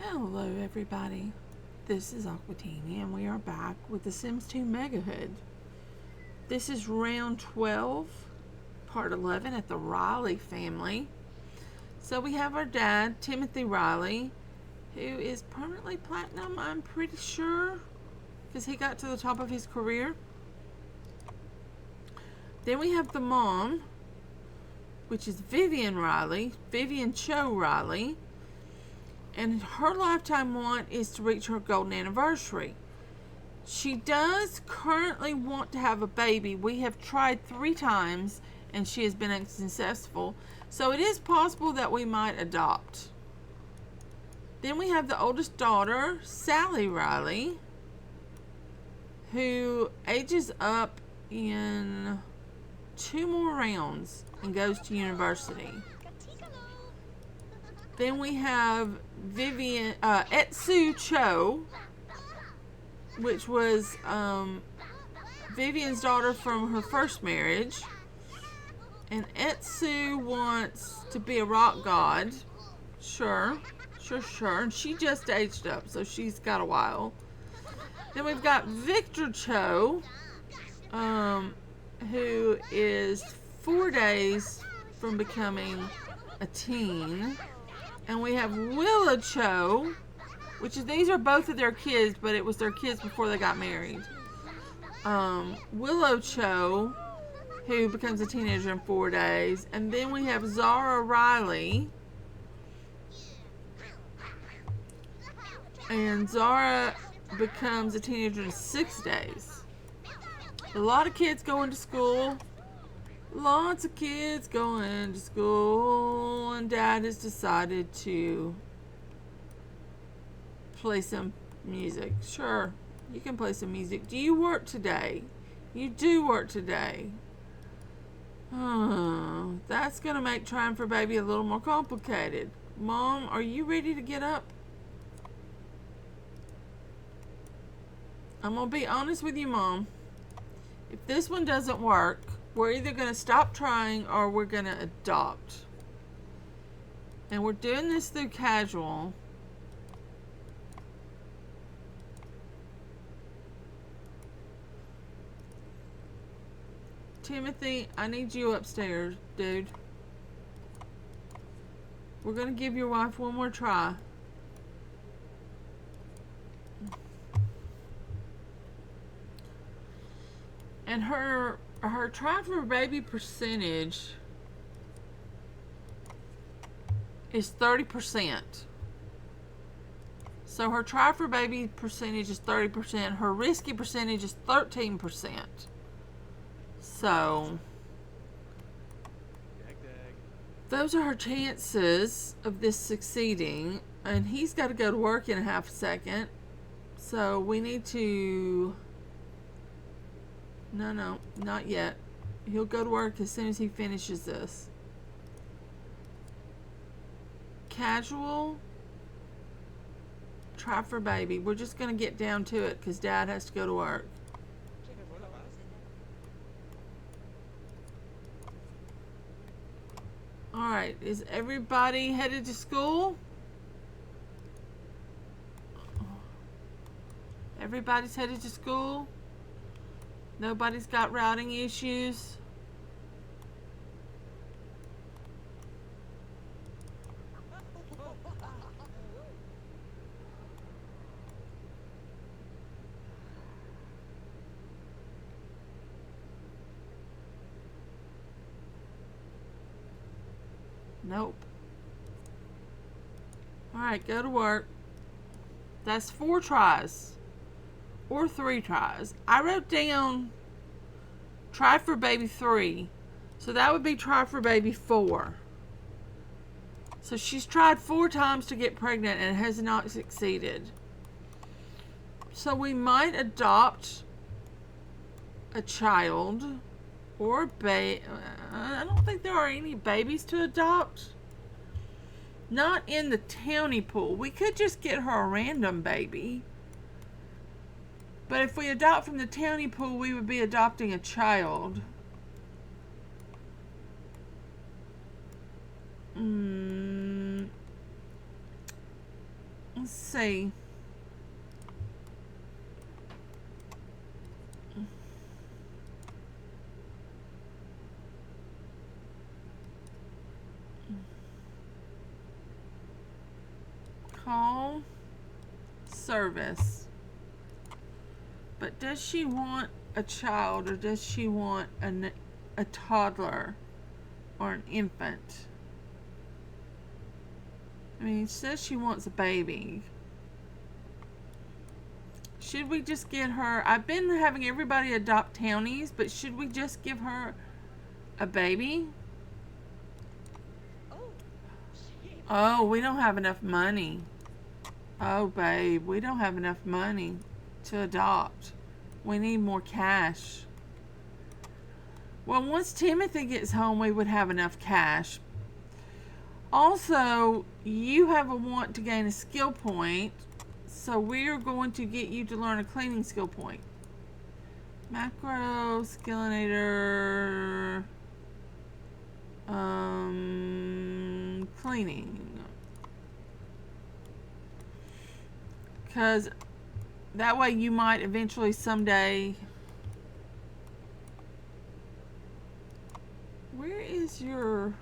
Hello everybody, this is Aquatami and we are back with the Sims 2 MEGAHOOD. This is round 12, part 11 at the Riley family. So we have our dad, Timothy Riley, who is permanently platinum, I'm pretty sure, because he got to the top of his career. Then we have the mom, which is Vivian Cho Riley. And her lifetime want is to reach her golden anniversary. She does currently want to have a baby. We have tried 3 times and she has been unsuccessful. So it is possible that we might adopt. Then we have the oldest daughter, Sally Riley, who ages up in 2 more rounds and goes to university. Then we have Etsu Cho, which was Vivian's daughter from her first marriage. And Etsu wants to be a rock god. Sure. And she just aged up, so she's got a while. Then we've got Victor Cho, who is 4 days from becoming a teen. And we have Willow Cho, which is, these are both of their kids, but it was their kids before they got married. Willow Cho, who becomes a teenager in 4 days. And then we have Zara Riley. And Zara becomes a teenager in 6 days. A lot of kids going to school. Lots of kids going to school, and Dad has decided to play some music. Sure, you can play some music. Do you work today? You do work today. Oh, that's going to make trying for baby a little more complicated. Mom, are you ready to get up? I'm going to be honest with you, Mom. If this one doesn't work, we're either going to stop trying or we're going to adopt. And we're doing this through casual. Timothy, I need you upstairs, dude. We're going to give your wife one more try. And her try for baby percentage is 30%. So her try for baby percentage is 30%. Her risky percentage is 13%. So those are her chances of this succeeding. And he's got to go to work in a half a second. So we need to... No, not yet. He'll go to work as soon as he finishes this. Casual. Try for baby. We're just going to get down to it because Dad has to go to work. Alright, is everybody headed to school? Everybody's headed to school? Nobody's got routing issues? Nope. Alright, go to work. That's 4 tries. Or 3 tries. I wrote down try for baby 3. So that would be try for baby 4. So she's tried 4 times to get pregnant and has not succeeded. So we might adopt a child or a baby. I don't think there are any babies to adopt. Not in the townie pool. We could just get her a random baby. But if we adopt from the townie pool, we would be adopting a child. Let's see. Call service. But does she want a child, or does she want a toddler or an infant? I mean, it says she wants a baby. Should we just get her... I've been having everybody adopt townies, but should we just give her a baby? Oh, we don't have enough money. Oh, babe, we don't have enough money to adopt. We need more cash. Well, once Timothy gets home, we would have enough cash. Also, you have a want to gain a skill point, so we are going to get you to learn a cleaning skill point. Macro, skillinator, cleaning. Because that way you might eventually someday... Where is your...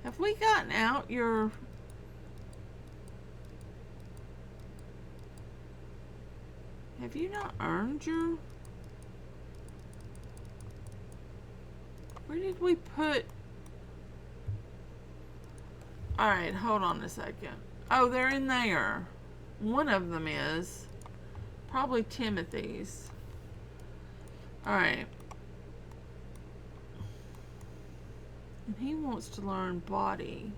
Have we gotten out your... Have you not earned your... Where did we put... Alright, hold on a second. Oh, they're in there. One of them is. Probably Timothy's. Alright. And he wants to learn body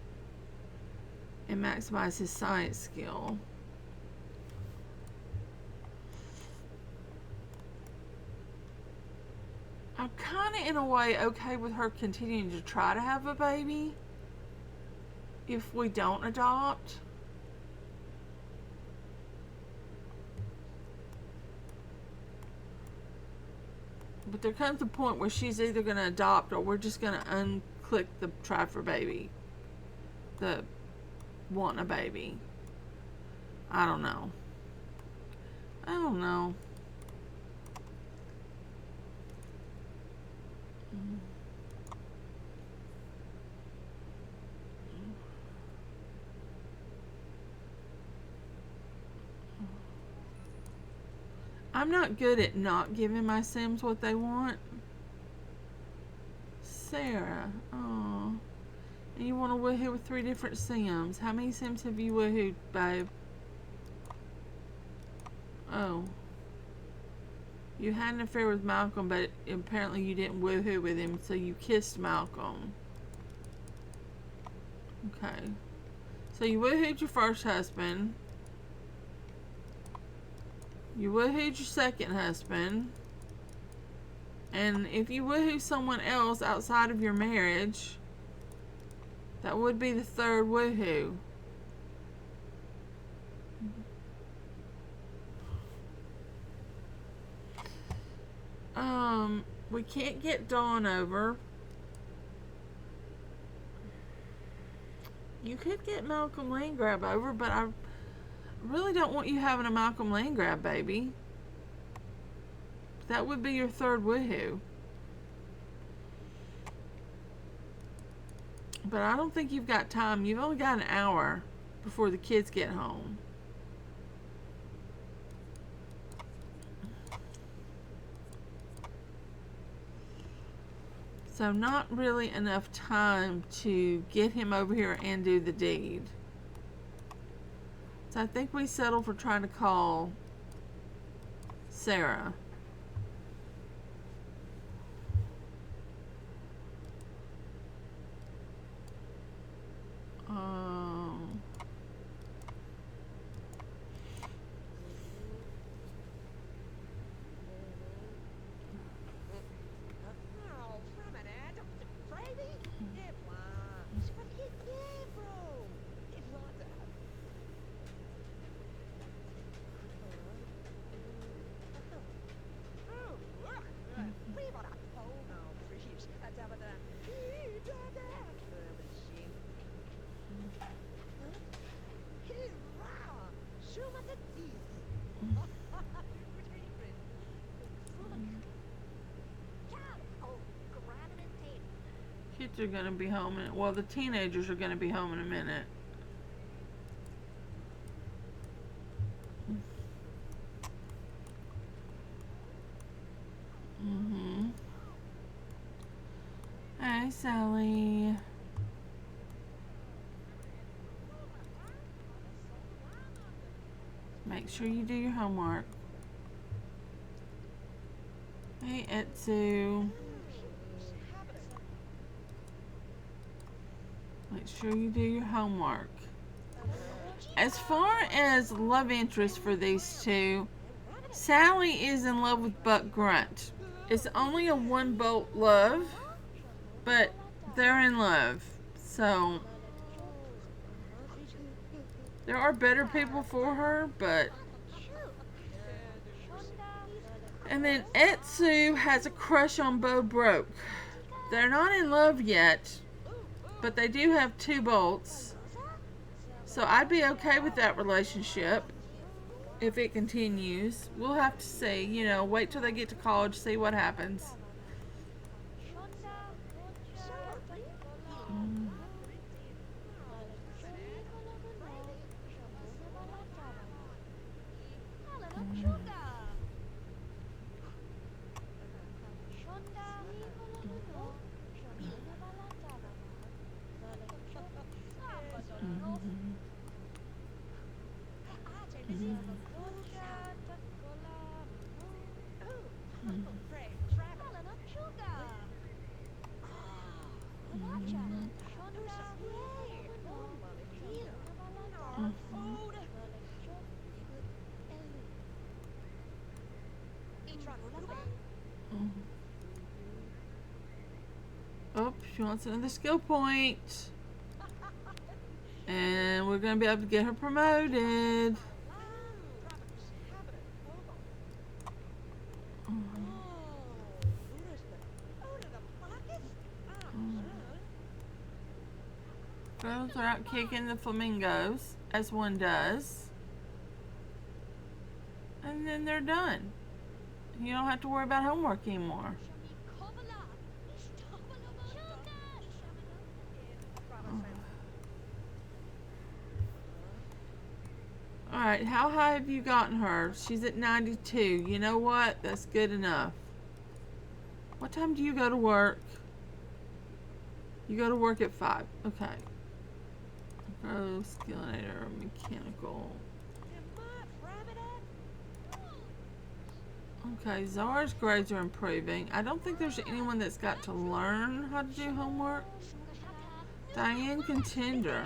and maximize his science skill. I'm kind of in a way okay with her continuing to try to have a baby if we don't adopt. But there comes a point where she's either going to adopt or we're just going to unclick the try for baby. The want a baby. I don't know. I don't know. I'm not good at not giving my Sims what they want. Sarah. Oh. And you want to woohoo with 3 different Sims. How many Sims have you woohooed, babe? Oh. You had an affair with Malcolm, but apparently you didn't woohoo with him, so you kissed Malcolm. Okay. So you woohooed your first husband. You woohooed your second husband. And if you woohoo someone else outside of your marriage, that would be the 3rd woohoo. We can't get Dawn over. You could get Malcolm Landgrab over, but I really don't want you having a Malcolm Landgrab baby. That would be your 3rd woohoo. But I don't think you've got time. You've only got an hour before the kids get home. So not really enough time to get him over here and do the deed. So I think we settled for trying to call Sarah. kids are going to be home. Well, the teenagers are going to be home in a minute. Hey, Sally. Make sure you do your homework. Hey, Etsu. Make sure you do your homework. As far as love interest for these two, Sally is in love with Buck Grunt. It's only a 1-bolt love, but they're in love. So there are better people for her, but... And then Etsu has a crush on Bo Broke. They're not in love yet, but they do have 2 bolts. So I'd be okay with that relationship if it continues. We'll have to see, you know, wait till they get to college, see what happens. Oh, she wants another skill point. And we're going to be able to get her promoted. Girls are out kicking the flamingos, as one does. And then they're done. You don't have to worry about homework anymore. Alright, how high have you gotten her? She's at 92. You know what? That's good enough. What time do you go to work? You go to work at 5. Okay. Oh, skillinator, mechanical. Okay, Zara's grades are improving. I don't think there's anyone that's got to learn how to do homework. Diane Contender.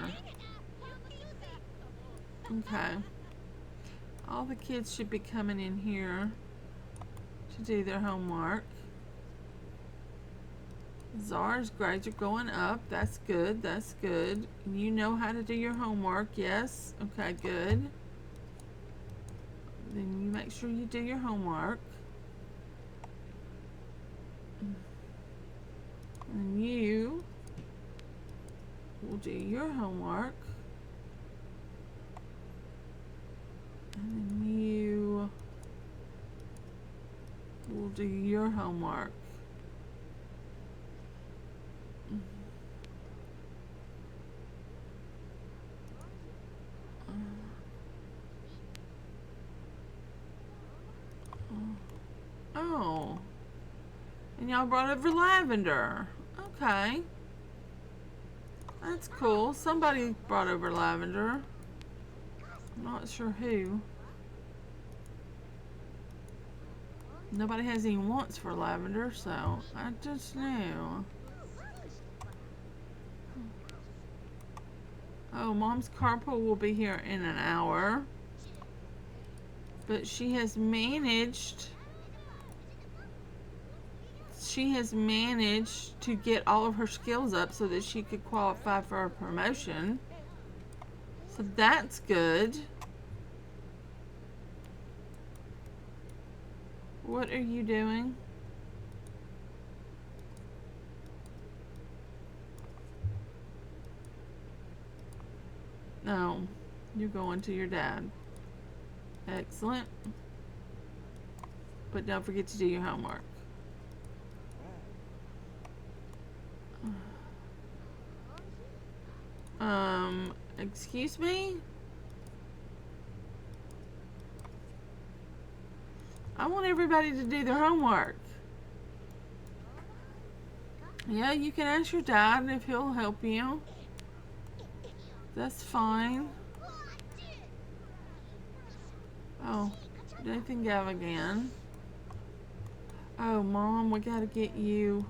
Okay. All the kids should be coming in here to do their homework. Zara's grades are going up. That's good. That's good. You know how to do your homework. Yes. Okay, good. Then you make sure you do your homework. And you will do your homework. And then you will do your homework. Oh. And y'all brought over lavender. Okay. That's cool. Somebody brought over lavender. I'm not sure who. Nobody has any wants for lavender, so I just knew. Oh, Mom's carpool will be here in an hour. But she has managed to get all of her skills up so that she could qualify for a promotion. So that's good. What are you doing? No, you're going to your dad. Excellent. But don't forget to do your homework. Excuse me? I want everybody to do their homework. Yeah, you can ask your dad if he'll help you. That's fine. Oh, Nathan Gav again. Oh, Mom, we gotta get you.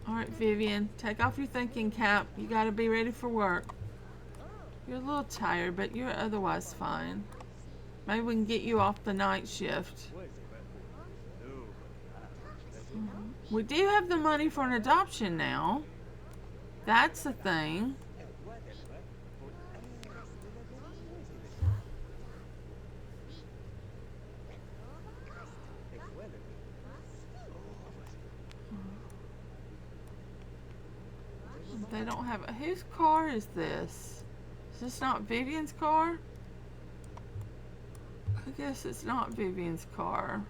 Alright, Vivian, take off your thinking cap. You gotta be ready for work. You're a little tired, but you're otherwise fine. Maybe we can get you off the night shift. We do have the money for an adoption now. That's the thing. They don't have a... Whose car is this? Is this not Vivian's car? I guess it's not Vivian's car.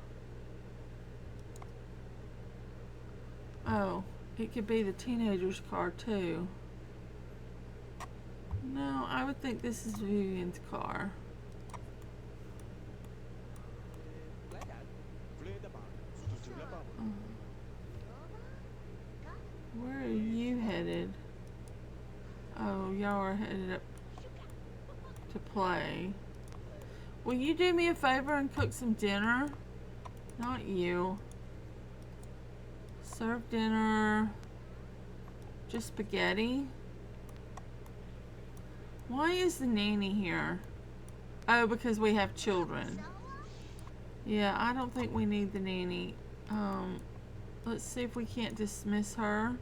Oh, it could be the teenager's car too. No, I would think this is Vivian's car. Where are you headed? Oh, y'all are headed up to play. Will you do me a favor and cook some dinner? Not you. Serve dinner. Just spaghetti. Why is the nanny here? Oh, because we have children. Yeah, I don't think we need the nanny. Let's see if we can't dismiss her.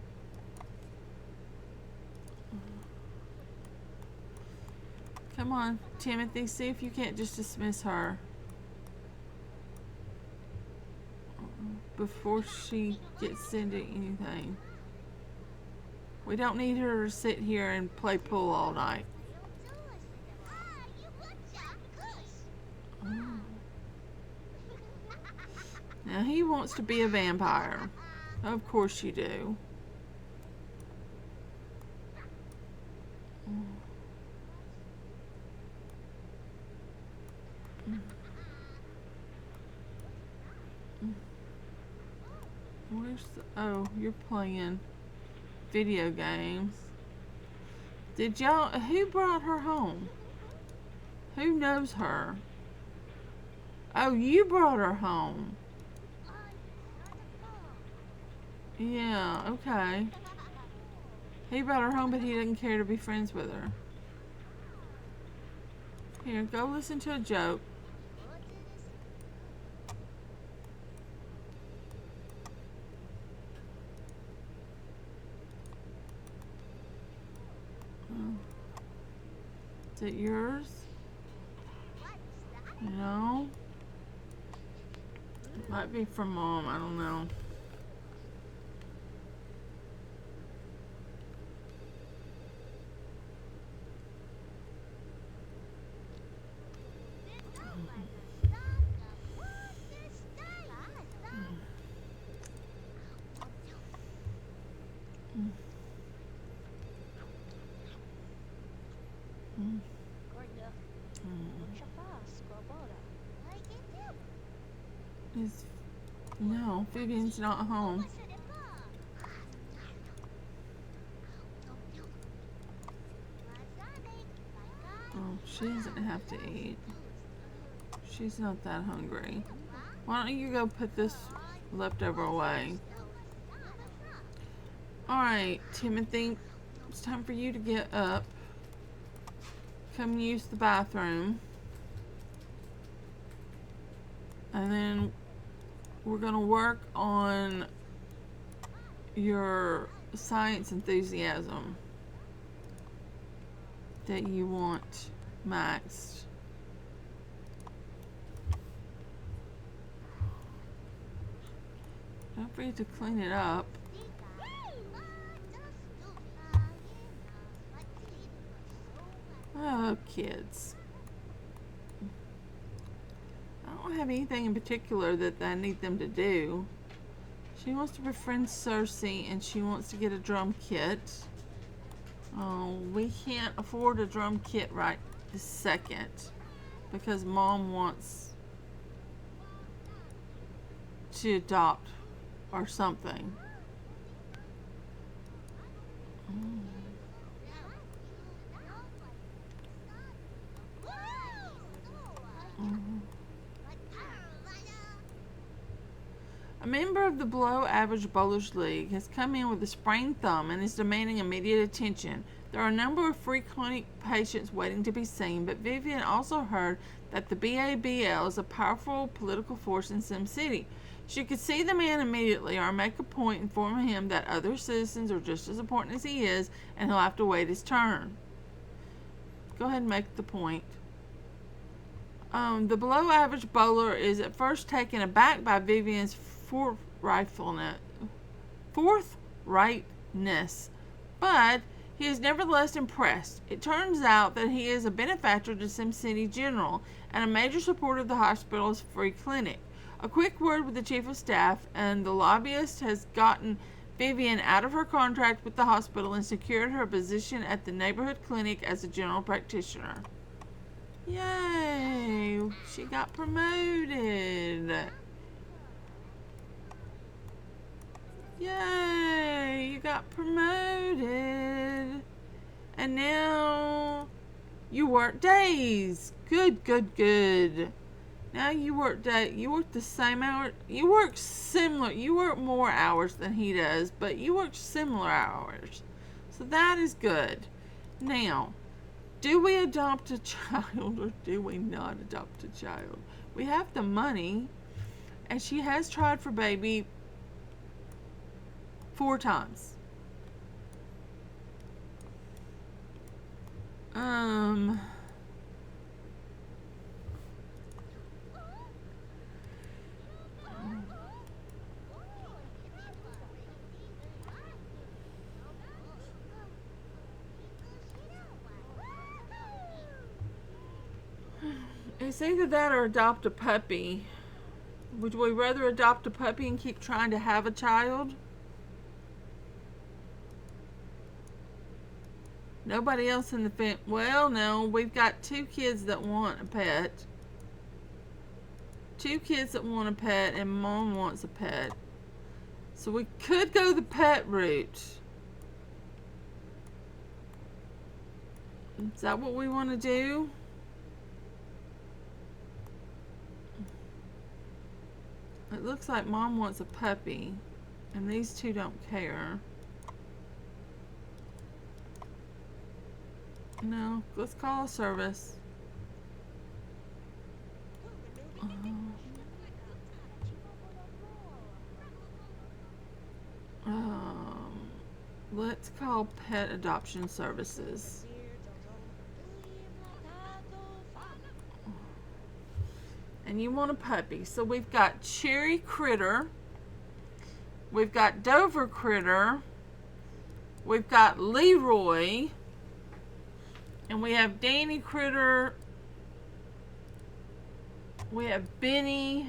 Come on, Timothy, see if you can't just dismiss her before she gets into anything. We don't need her to sit here and play pool all night. Now he wants to be a vampire. Of course you do. Where's the... Oh, you're playing video games. Did y'all... Who brought her home? Who knows her? Oh, you brought her home. Yeah, okay. He brought her home, but he didn't care to be friends with her. Here, go listen to a joke. Is it yours? No. It might be from Mom, I don't know. No, Vivian's not home. Oh, she doesn't have to eat. She's not that hungry. Why don't you go put this leftover away? Alright, Timothy, it's time for you to get up. Come use the bathroom. And then we're going to work on your science enthusiasm that you want maxed. Don't forget to clean it up. Oh, kids. I don't have anything in particular that I need them to do. She wants to befriend Cersei and she wants to get a drum kit. Oh, we can't afford a drum kit right this second because Mom wants to adopt or something. A member of the below average bowlers league has come in with a sprained thumb and is demanding immediate attention. There are a number of free clinic patients waiting to be seen, but Vivian also heard that the BABL is a powerful political force in SimCity. She could see the man immediately or make a point informing him that other citizens are just as important as he is and he'll have to wait his turn. Go ahead and make the point. The below average bowler is at first taken aback by Vivian's forthrightness, but he is nevertheless impressed. It turns out that he is a benefactor to SimCity General and a major supporter of the hospital's free clinic. A quick word with the chief of staff and the lobbyist has gotten Vivian out of her contract with the hospital and secured her position at the neighborhood clinic as a general practitioner. Yay! She got promoted. Yay! You got promoted. And now you work days. Good, good, good. Now you work you work the same hour. You work similar. You work more hours than he does, but you work similar hours. So that is good. Now, do we adopt a child or do we not adopt a child? We have the money, and she has tried for baby 4 times. It's either that or adopt a puppy. Would we rather adopt a puppy and keep trying to have a child? Nobody else in the family. Well, no, we've got 2 kids that want a pet. 2 kids that want a pet, and Mom wants a pet. So we could go the pet route. Is that what we want to do? It looks like Mom wants a puppy, and these 2 don't care. No, let's call a service. Let's call Pet Adoption Services. And you want a puppy. So we've got Cherry Critter. We've got Dover Critter. We've got Leroy. And we have Danny Critter. We have Benny.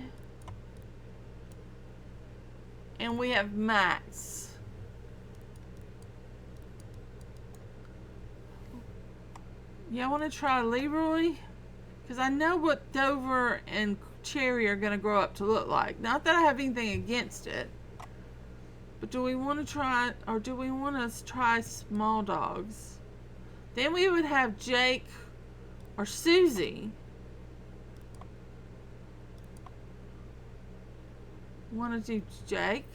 And we have Max. Y'all want to try Leroy? Because I know what Dover and Cherry are going to grow up to look like. Not that I have anything against it. But do we want to try, or do we want to try small dogs? Then we would have Jake or Susie. Want to do Jake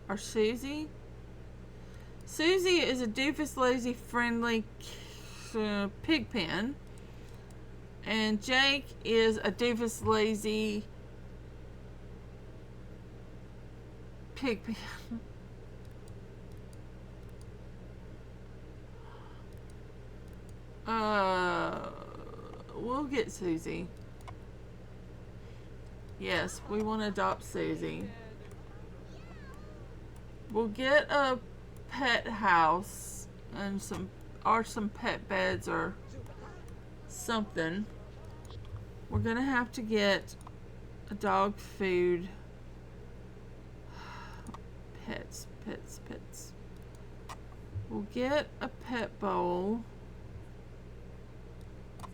or Susie? Susie is a doofus, lazy, friendly pig pen. And Jake is a doofus, lazy pig pen. We'll get Susie. Yes, we want to adopt Susie. We'll get a pet house and some pet beds or something. We're gonna have to get a dog food. Pets. We'll get a pet bowl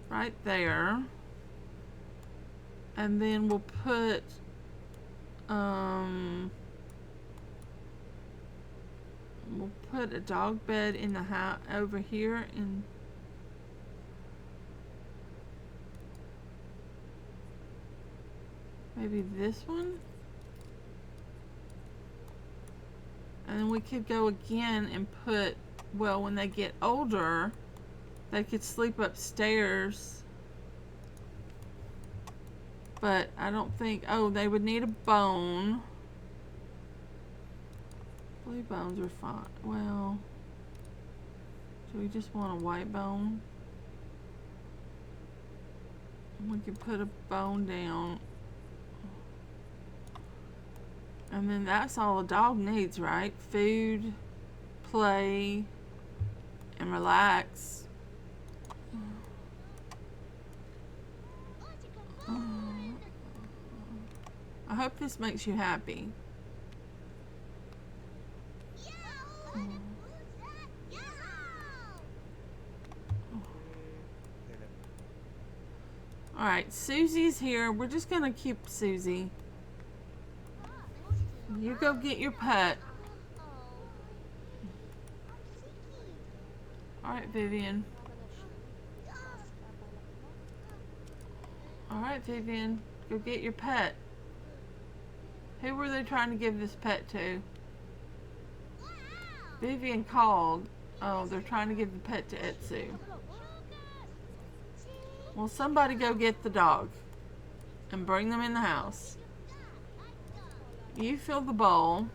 right there. And then we'll put a dog bed in the house over here, and maybe this one. And then we could go again and put, well, when they get older, they could sleep upstairs. But I don't think, oh, they would need a bone. Blue bones are fine. Well, do we just want a white bone? We could put a bone down. And then that's all a dog needs, right? Food, play, and relax. I hope this makes you happy. Alright, Susie's here. We're just gonna keep Susie. You go get your pet. Alright, Vivian. Alright, Vivian. Go get your pet. Who were they trying to give this pet to? Vivian called. Oh, they're trying to give the pet to Etsu. Well, somebody go get the dog and bring them in the house. You fill the bowl.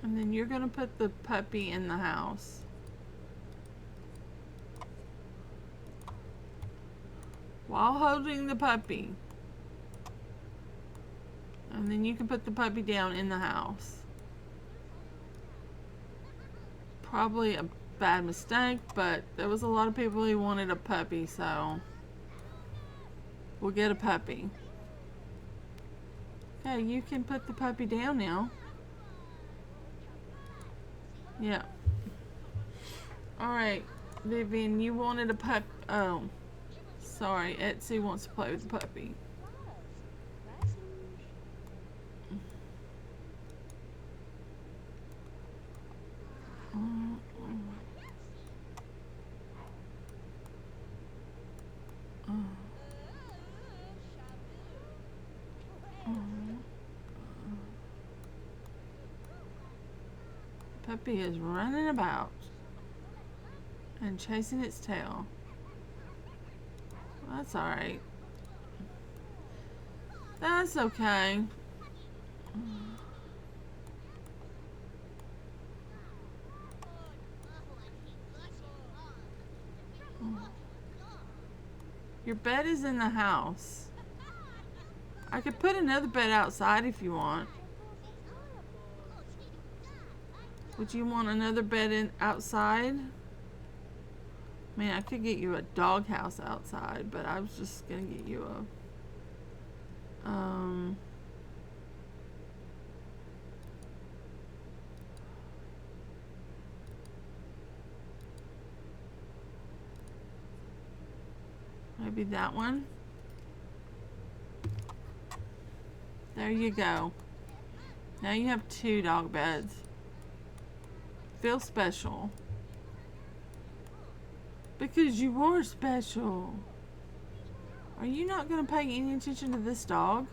And then you're gonna put the puppy in the house. While holding the puppy. And then you can put the puppy down in the house. Probably a bad mistake, but there was a lot of people who wanted a puppy, so we'll get a puppy. Okay, you can put the puppy down now. Yeah. Alright, Vivian, you wanted a pup. Oh, sorry. Etsy wants to play with the puppy. Puppy is running about and chasing its tail. That's alright. That's okay. Your bed is in the house. I could put another bed outside if you want. Would you want another bed outside? I mean, I could get you a doghouse outside, but I was just gonna get you a maybe that one. There you go. Now you have 2 dog beds. Feel special. Because you are special. Are you not going to pay any attention to this dog?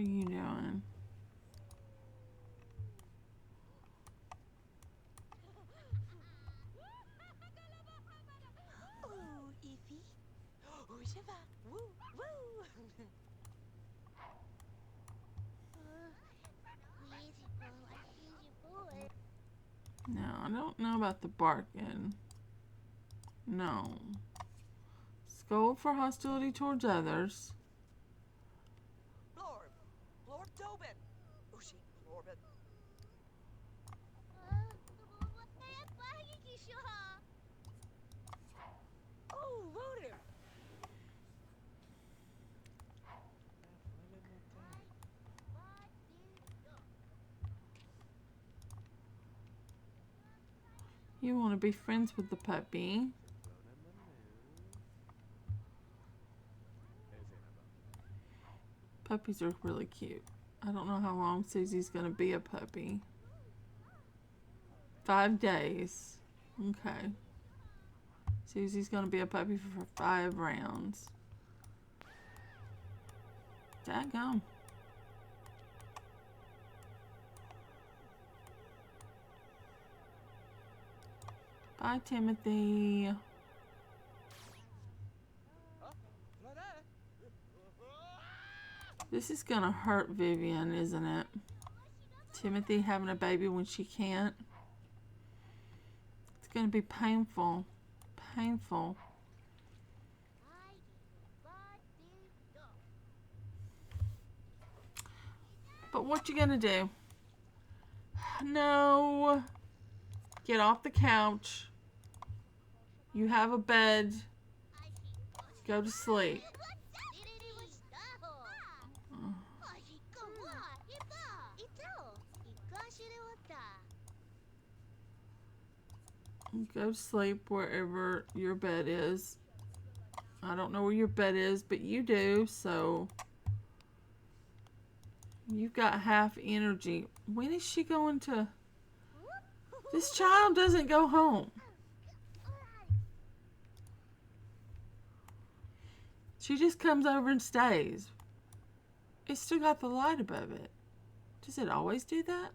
you doing? No, I don't know about the barking. No. Scold for hostility towards others. Blorb. Blorb Tobin. Ushi Blorbin. Oh, load him. You want to be friends with the puppy. Puppies are really cute. I don't know how long Susie's going to be a puppy. 5 days. Okay. Susie's going to be a puppy for 5 rounds. Daggone. Bye, Timothy. This is gonna hurt Vivian, isn't it? Timothy having a baby when she can't. It's gonna be painful. Painful. But what you gonna do? No. Get off the couch. You have a bed. Go to sleep. Go to sleep wherever your bed is. I don't know where your bed is, but you do, so you've got half energy. When is she going to... This child doesn't go home. She just comes over and stays. It's still got the light above it. Does it always do that?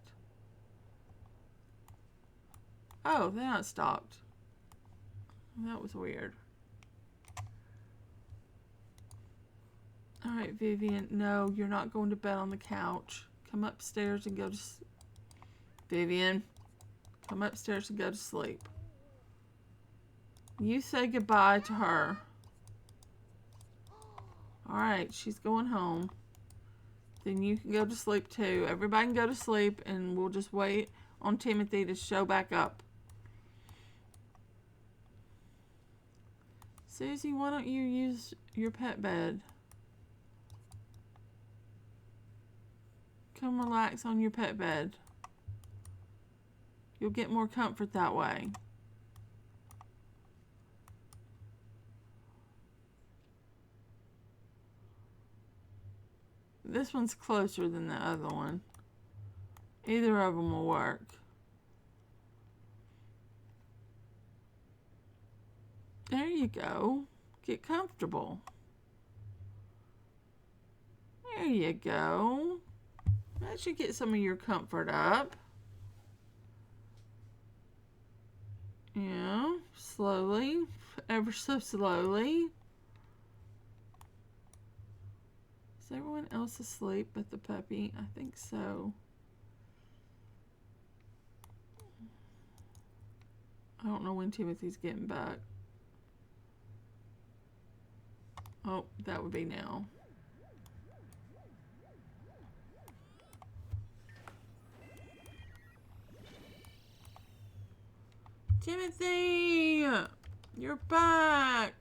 Oh, then it stopped. That was weird. Alright, Vivian. No, you're not going to bed on the couch. Come upstairs and go to... Vivian. Come upstairs and go to sleep. You say goodbye to her. Alright, she's going home. Then you can go to sleep too. Everybody can go to sleep and we'll just wait on Timothy to show back up. Susie, why don't you use your pet bed? Come relax on your pet bed. You'll get more comfort that way. This one's closer than the other one. Either of them will work. There you go. Get comfortable. There you go. That should get some of your comfort up. Yeah, slowly, ever so slowly. Is everyone else asleep but the puppy? I think so. I don't know when Timothy's getting back. Oh, that would be now. Timothy! You're back!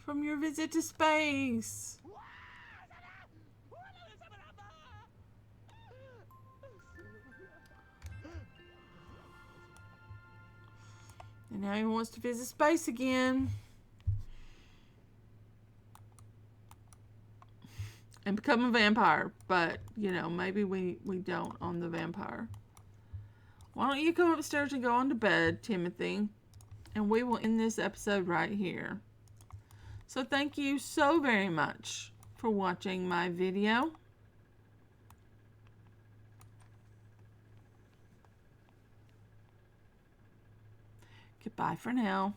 From your visit to space! And now he wants to visit space again. And become a vampire. But, you know, maybe we don't on the vampire. Why don't you come upstairs and go on to bed, Timothy? And we will end this episode right here. So thank you so very much for watching my video. Goodbye for now.